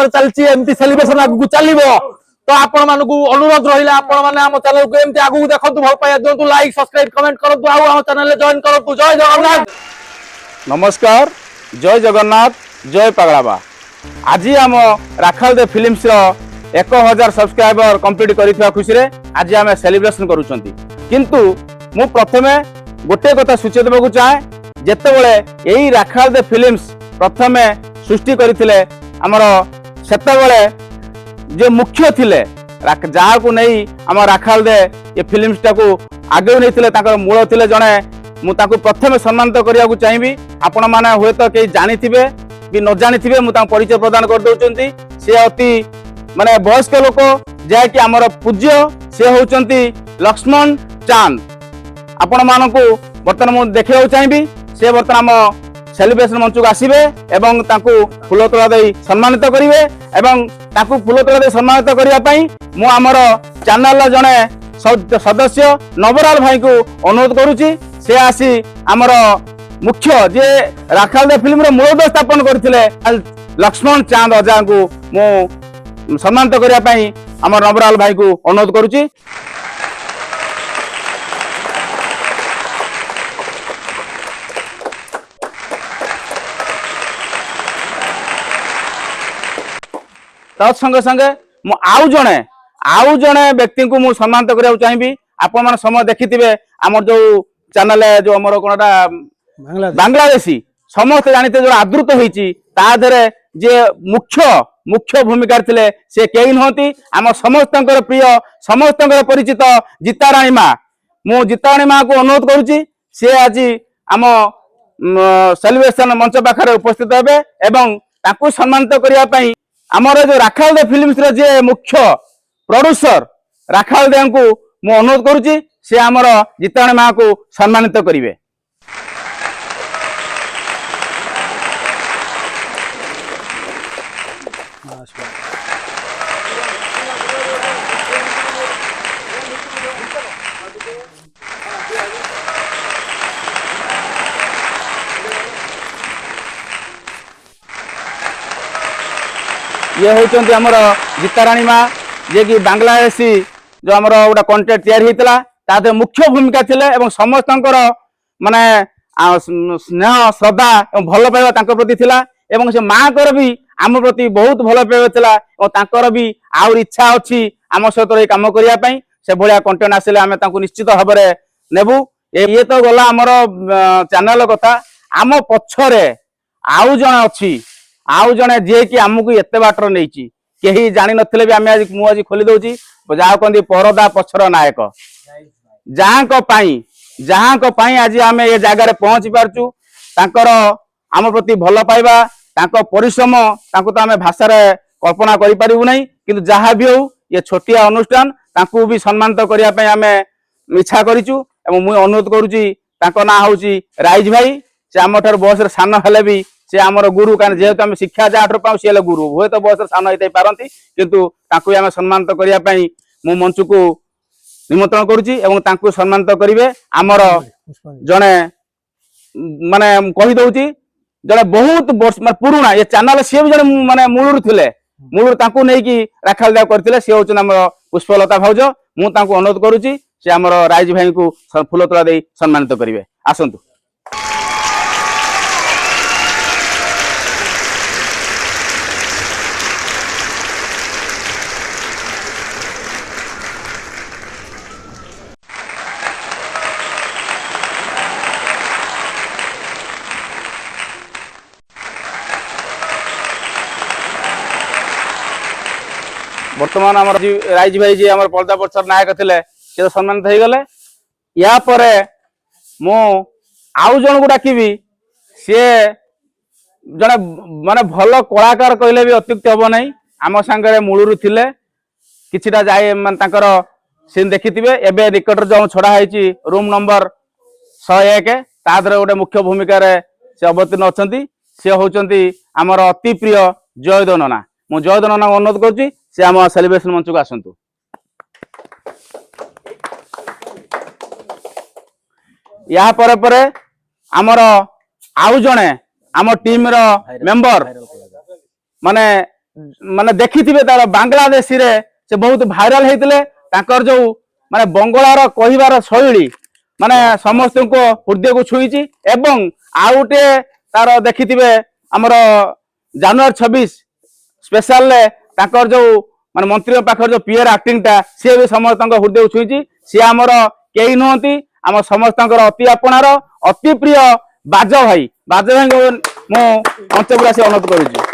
चलती एमती सेलिब्रेशन आगु चलो तो आपण मानक अनुरोध रहा आपण मैंने आम चैनल को एमती आगु देखो भल पाइबा दिंतु लाइक सब्सक्राइब कमेंट करूँ आम चैनल जॉइन करूँ। जय जगन्नाथ। नमस्कार, जय जगन्नाथ, जय पागलाबा। आज आम राखाल दे फिल्म्स 1000 सब्सक्राइबर कंप्लीट कर खुशी रे आज आम सेलिब्रेशन करूँ। किंतु मु प्रथमे गोटे कथा सूचय देवाक चाहे जेतेबेले यही राखाल दे फिल्म्स प्रथमे सृष्टि करथिले हमर सेतेबेले जे मुख्य थिले जहाँ को नहीं आम राखाल दे ये फिल्म्स टाकू आगे नहीं ताकर मूल थिले जने मु ताकू प्रथमे सम्मानित करिया चाहिए। आपण माने हुए तो कई जानिथिबे कि न जानिथिबे मु ताको परिचय प्रदान कर दउचंती। से अति माने वयस्क लोक जे कि हमर पूज्य से होचंती लक्ष्मण चांद। आपण मानकू बर्तमान मु देखिया चाहिए से बर्तमान आम सेलिब्रेशन मंच को आसबे एवं ताकू फूलतोड़ा दे सम्मानित करेंगे एवं ताकू फूलतोड़ा दे सम्मानित करने मु आमर चैनल जड़े सदस्य नवराल भाई को अनुरोध करुच्ची से आसी आमर मुख्य जे राखाल दे फिल्म मूलद स्थापन करते लक्ष्मण चांद अजा को मु सम्मानित करने आमर नवराल भाई को अनुरोध करुच्ची। तत्संगे संगे आउ जड़े व्यक्ति को मुझे सम्मानित करने चाहिए। आपण मैंने समय देखिथे आम जो चैनल जो आमर कौनटा बांग्लादेशी समस्त जानते जो आदृत होती जे मुख्य भूमिका थे से कई नहती आम समस्त प्रिय समस्त परिचित जीताराणी माँ। मु जीताराणी माँ को अनुरोध करुच्ची सी आज आम सेलिब्रेशन मंच पाखे उपस्थित हे एवं ताकू सम्मानित करने आमर जो राखाल दे फिल्म्स रे जे मुख्य प्रोड्यूसर राखाल दे को मु अनुरोध करुच्ची से आमर जीताराणी माँ को सम्मानित करेंगे। ये होचंती हमर जीताराणी माँ जे कि बांग्लादेशी जो हमर गोटा कंटेंट तैयारी होता तादे मुख्य भूमिका थिले एवं समस्त माने स्नेह श्रद्धा एवं भल पाइबा तांको प्रति थिला एवं से माँ कर भी आम प्रति बहुत भल पाइबा थिला और तांकर भी आउर इच्छा अछि आम सहित काम करिया पई से भलिया कंटेंट आसिले आमे तांको निश्चित भाबरे नेबु। ये तो गला हमर चैनल कथा आम पछरे आउ जण अछि आउ जने जे कि आमको एते बाटर नहीं कहीं जानी नथिले भी आमे आज मु आज खोली दउची जहाँ कहते परदा पछर नायक जहाँ को पाई आज आमे ये जगह पहुंची पारचु तांकर आम प्रति भल पाइबा तांको परिश्रम तांको तो आमे भाषा रे कल्पना करि परिबु नै किंतु जहाँ भी हो ये छोटिया अनुष्ठान तांको भी सम्मानित करिया पई आमे इच्छा करिचु एवं मु अनुरोध करूची तांको ना होची राइज भाई से आम ठार बयस रे सान हेले भी से आमर गुरु कारण जेहेतु आम शिक्षा जहाँ पाऊ सी गुरु हुए तो बयस सान होते पारती किंतु ताकू आम सम्मानित करने मु मंच को निमंत्रण करुच्ची एवं ताकू सम्मानित करेंगे आमर जड़े माने कही दउची जड़े बहुत वर्ष पुराना ये चैनल सी भी जड़े माने मूलर थे मूलर ताकू नहीं राखाल देव करते सी हूँ आम पुष्पलता भाउज मु ताकू अनुरोध करुच्ची से आमर राइज भाई को फूलतोड़ा दे सम्मानित करेंगे। आसतु वर्तमान आम राइज भाई जी आम पर्दा पछर नायक थे सी तो सम्मानित हो गले। या परे मु आउ जन को डाकिबी सी जड़े माने भल कलाकार कहले भी अत्युक्ति हम ना आम सांगे मूलर थे किछिटा जाए माने तांकर सीन देखिथिबे एबे निकट जो छड़ा है रूम नंबर 101 तादरे गोटे मुख्य भूमिका रे से अवतीर्ण अच्छा सी होचंती आमर अति प्रिय जयदेव नना। मु जयदेव नना अनुरोध करुच्ची से आम सेलिब्रेशन मंच को आसतु। या परे आमर आउ जणे आम टीम रो मेंबर माने माने देखिथिबे तार बांग्लादेश रे से बहुत भाइराल हेतिले ताकर जो माने बंगलार कहिबार शैली माने समस्त को हृदय को छुईची एवं आउटे तार देखिथिबे हमर जनवरी 26 स्पेशल ले ताकर जो माने मंत्री पाखर जो पीआर एक्टिंग टा से भी समस्त हृदय को छुईची से हमर केही नहंती आम समस्त अति आपणार अति प्रिय बाज भाई को मो मंच पर से अनुरोध करूची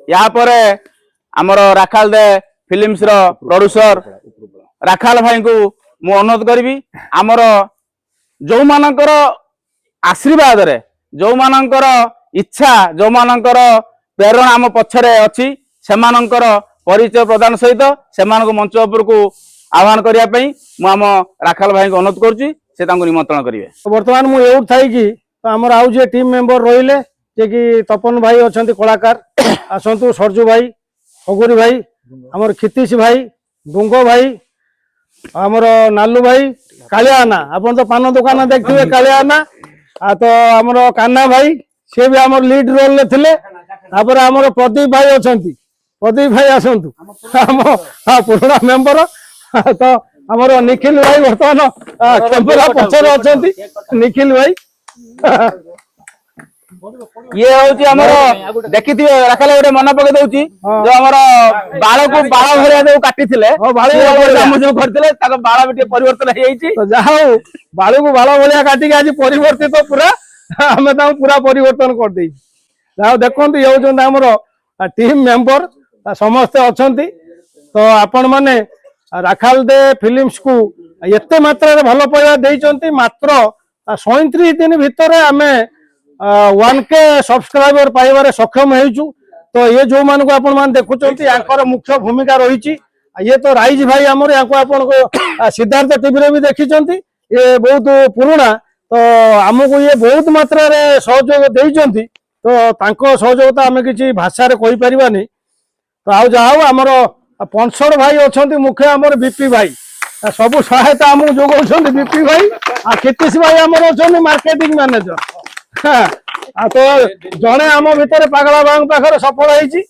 यहाँ पर आमर राखाल दे फिल्म्स रो प्रोड्यूसर राखाल भाई को मु अनुरोध करी आमर जो मानकर आशीर्वाद रे जो मानकर इच्छा जो मानकर प्रेरणा आम पछरे अछि सेमानकर परिचय प्रदान सहित सेमान को मंच उपर को आह्वान करिया पई मु आम राखाल भाई को अनुरोध करूची से तांको निमंत्रण करिवे वर्तमान मु एउट थाई कि हमर आउ जे टीम मेंबर रहिले जे कि तपन भाई अछंती कलाकार आसंतु सरजू भाई हगुरी भाई हमर खितीश भाई डुंगो भाई हमर नालू भाई कालियाना अपन तो पान दुकान देखथिबे कालियाना आ तो हमर कान्हा भाई से भी हमर लीड रोल ले थिले तापर हमर प्रदीप भाई अछंती प्रदीप भाई आसंतु हम पुराना मेंबर तो हमर निखिल भाई वर्तमान कैमरा पछरे अछंती निखिल भाई ये होची हमर देखिथिबे राखाले गोटे मन पके दउची जो हमर बाळ को बाळ भरिया जो काटिथिले बाळ हम जो करथिले ताको बाळ बिटे परिवर्तन हे जाईची तो जाओ बाळ को बाळ भरिया काटी के आज परिवर्तित तो पूरा हमें ता पूरा परिवर्तन कर देई जाओ देखंतु ये जो हमर टीम मेंबर समस्त अछंती तो आपण माने राखाल दे फिल्म्स को एते मात्रा रे भलो पाया देइचंती मात्र 37 दिन भितर आमे 1K सब्सक्राइबर पाइबारे सक्षम हेचु तो ये जो मान को आपण मान देखुचंती याकर मुख्य भूमिका रहिची ये तो राइज भाई हमर याको आपण को सिद्धार्थ टीवी रे भी देखिचंती ये बहुत पुराना तो हमको ये बहुत मात्रा रे सहयोग देइचंती तो तांको सहयोगता हमें किसी भाषा रे कहि परिबानी तो आउ जाओ हमर पंसड़ भाई अछंती मुख्य हमर बीपी भाई सबु सहायता हम जोगौछंती बीपी भाई आ खितीश भाई हमर अछंती मार्केटिंग मैनेजर तो जने आम भितर पागला बांग पाखर सफल होईची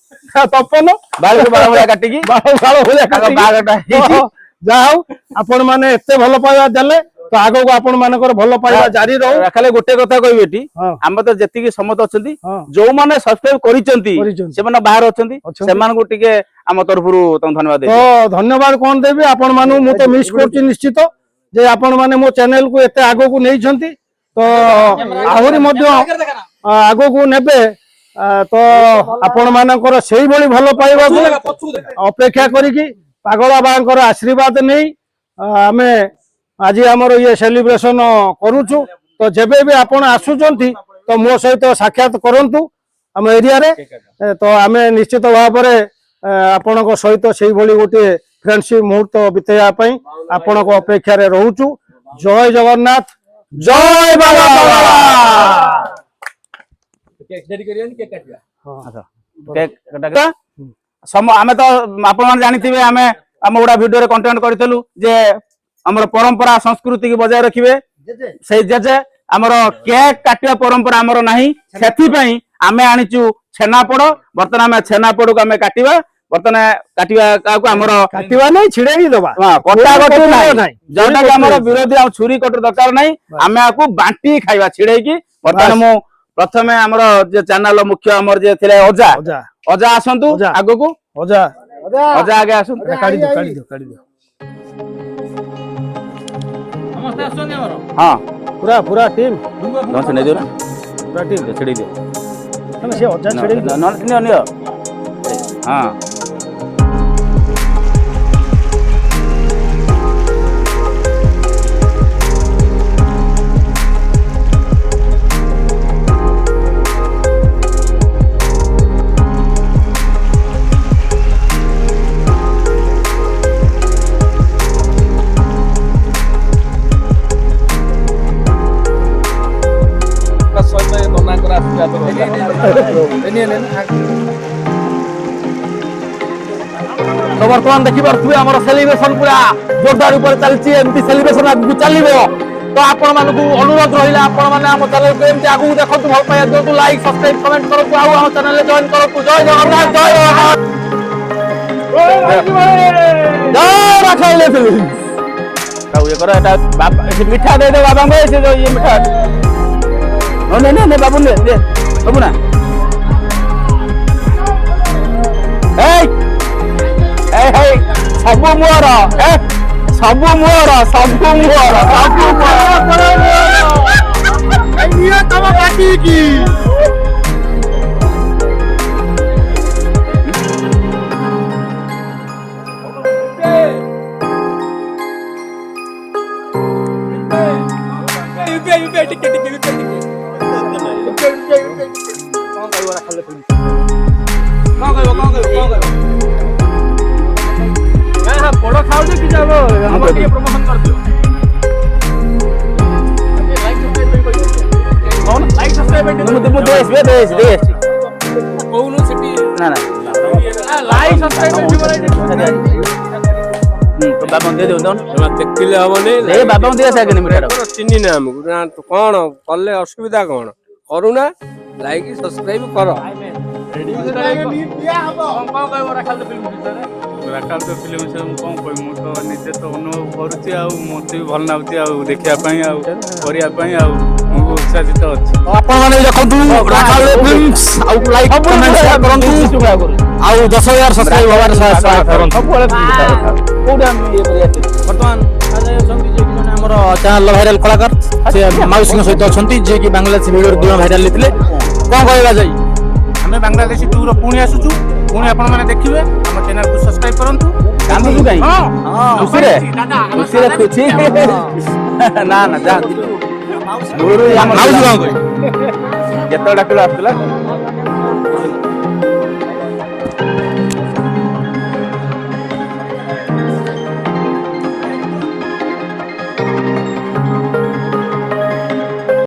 तपन बाळ को बाळ भरिया काटी की बाळ भलिया काटी बाळटा हेची जाओ आपण माने एते भलो पाइबा देले तो आगो को आपण मानकर भलो पाइबा जारी रहू राखाले गोटे कथा कहबे एटी हम तो जति की समत अछंती जो माने सब्सक्राइब करिसंती से माने बाहर अछंती से मान को टिके हम तरफरु तम धन्यवाद दे तो धन्यवाद कोन देबी आपण मानु मु तो मिस करछि निश्चित जे आपण माने मो चैनल को एते आगो को नै छंती तो आहुरी मध्य आगो को नेबे तो आपण मानकर सेही भली भलो पाइबा को अपेक्षा करिकी पागला बांकर आशीर्वाद नै आमे आज हमर ये सेलिब्रेशन करूछु तो जेबे भी आपण आसुचंती तो मो सहित साक्षात करंतु हम एरिया रे तो आमे निश्चित भाव रे आपण को सहित सेही भली गोटे फ्रेंडशिप मुहूर्त बितेया पई आपण को अपेक्षा रे रहूछु जय जगन्नाथ जय बाबा केक रेडी करियन केक काटिया केक कटा सम आमे तो आपण मान जानिथिबे आमे हम ओडा वीडियो रे कंटेंट करथलु जे हमर परंपरा संस्कृति की बजाय रखिबे से जे हमर केक काटिया परंपरा हमर नाही सेथि पई आमे आनिचु छेनापोड़ बर्तन आमे छेनापोड़ को आमे काटिबा बर्तन काटिबा को हमर काटिबा नै छिड़ेई दबा हां कटा कटु नाही जोटा के हमर विरोधी आ छुरी कटर दरकार नाही आमे आकु बांटी खाइबा छिड़ेई की बर्तन मु प्रथमे हमर जे चैनल मुख्य हमर जे थिले ओजा ओजा आसंतु आगो को ओजा ओजा आगे आसंतु काटी दो समस्त आसोनी हमर हां पूरा टीम न से नै दियो ना पूरा टीम छिड़ी दियो ना से ओजा छिड़ेई न नियो हां ini তো বর্তমান দেখিপারে আমার সেলিব্রেশন পুরা জোরদার উপরে চালছি এমতি সেলিব্রেশন আগুক চালিব তো আপন মানুষ অনুরোধ রহিলা আপন মানে আমার চ্যানেলকে এমতি আগুক দেখন্তু ভাল পাইয়া দিয়ন্তু লাইক সবসক্রাইব কমেন্ট করন্তু আউ আমার চ্যানেলে জয়েন করন্তু জয় জগন্নাথ জয় জগন্নাথ জয় রাখাইলে ফিল্ম ଆଉ ଇଏ କର ଏଟା ବାବା ସେ ମିଠା ଦେଇଦେ ବାବାଙ୍କୁ ସେ ଯୋଉ ଇଏ ମିଠା ନେ ବାବୁ ନେ ବାବୁ ନା ଏଇ ଏଇ ସବୁ ମୋର ସବୁ ମୋର ସବୁ ମୋର ସବୁ ମୋର ତମ କାଟି କି ବଡ ଖାଉଛେ କି ଯାବ ଆମର ଟିକେ ପ୍ରମୋଶନ କରିଦିଅ ଲାଇକ୍ ସବସ୍କ୍ରାଇବ ମୁଁ ଦେଶ କହୁନୁ ସେଠି ନା ନା ଲାଇକ୍ ସବସ୍କ୍ରାଇବ ତ ବାବାଙ୍କୁ ଦେଇ ଦିଅନ୍ତୁ ଦେଖିଲେ ହବନି ଏ ବାବାଙ୍କୁ ଦେଇ ଆସେ ଆଗେ ମିଠାଟା ଚିହ୍ନି ନା ଆମକୁ ନା କଣ କଲେ ଅସୁବିଧା କଣ କରୁନା ଲାଇକ୍ ସବସ୍କ୍ରାଇବ କର। ରାକାଲ ଫିଲ୍ମ ବିଷୟରେ ମୁଁ କଣ କହିବି ମୁଁ ତ ନିଜେ ତ ଅନୁଭବ କରୁଛି ଆଉ ମୋତେ ବି ଭଲ ଲାଗୁଛି ଆଉ ଦେଖିବା ପାଇଁ ଆଉ କରିବା ପାଇଁ ଆଉ ମୁଁ ଉତ୍ସାହିତ ଅଛି। ଆପଣ ମାନେ ଦେଖନ୍ତୁ ରାକାଲ ଫିଲ୍ମସ୍ ଆଉ ଲାଇକ୍ କମେଣ୍ଟ ସେୟାର କରନ୍ତୁ ଆଉ 10,000 ସବସ୍କ୍ରାଇବ ହବାର ସହାୟତା କରନ୍ତୁ ସବୁବେଳେ କୋଉଠି ଆମେ ଇଏ କରିବା ବର୍ତ୍ତମାନ ଅଛନ୍ତି ଯେ କି ଜଣେ ଆମର ଚ୍ୟାନେଲ ଭାଇରାଲ କଳାକାର ସେ ମାଉସୀଙ୍କ ସହିତ ଅଛନ୍ତି ଯିଏ କି ବାଂଲାଦେଶୀ ଭିଡିଓ ଦୁଇଜଣ ଭାଇରାଲ ହେଇଥିଲେ କଣ କହିବା ଯାଇ ଆମେ ବାଂଲାଦେଶୀ ଟୁର ପୁଣି ଆସୁଛୁ ପୁଣି ଆପଣମାନେ ଦେଖିବେ ଆମ ଚ୍ୟାନେଲକୁ ସବସ୍କ୍ରାଇବ କରନ୍ତୁ। କାନ୍ଦୁଛୁ କାହିଁ ଖୁସିରେ ଖୁସିରେ ଖୁସି ନା ନା ଯାଆନ୍ତି ଦୂରରୁ ଆମର ମାଉସୀ କଣ କହିବେ ଯେତେବେଳେ ଡାକିଲ ଆସୁଥିଲା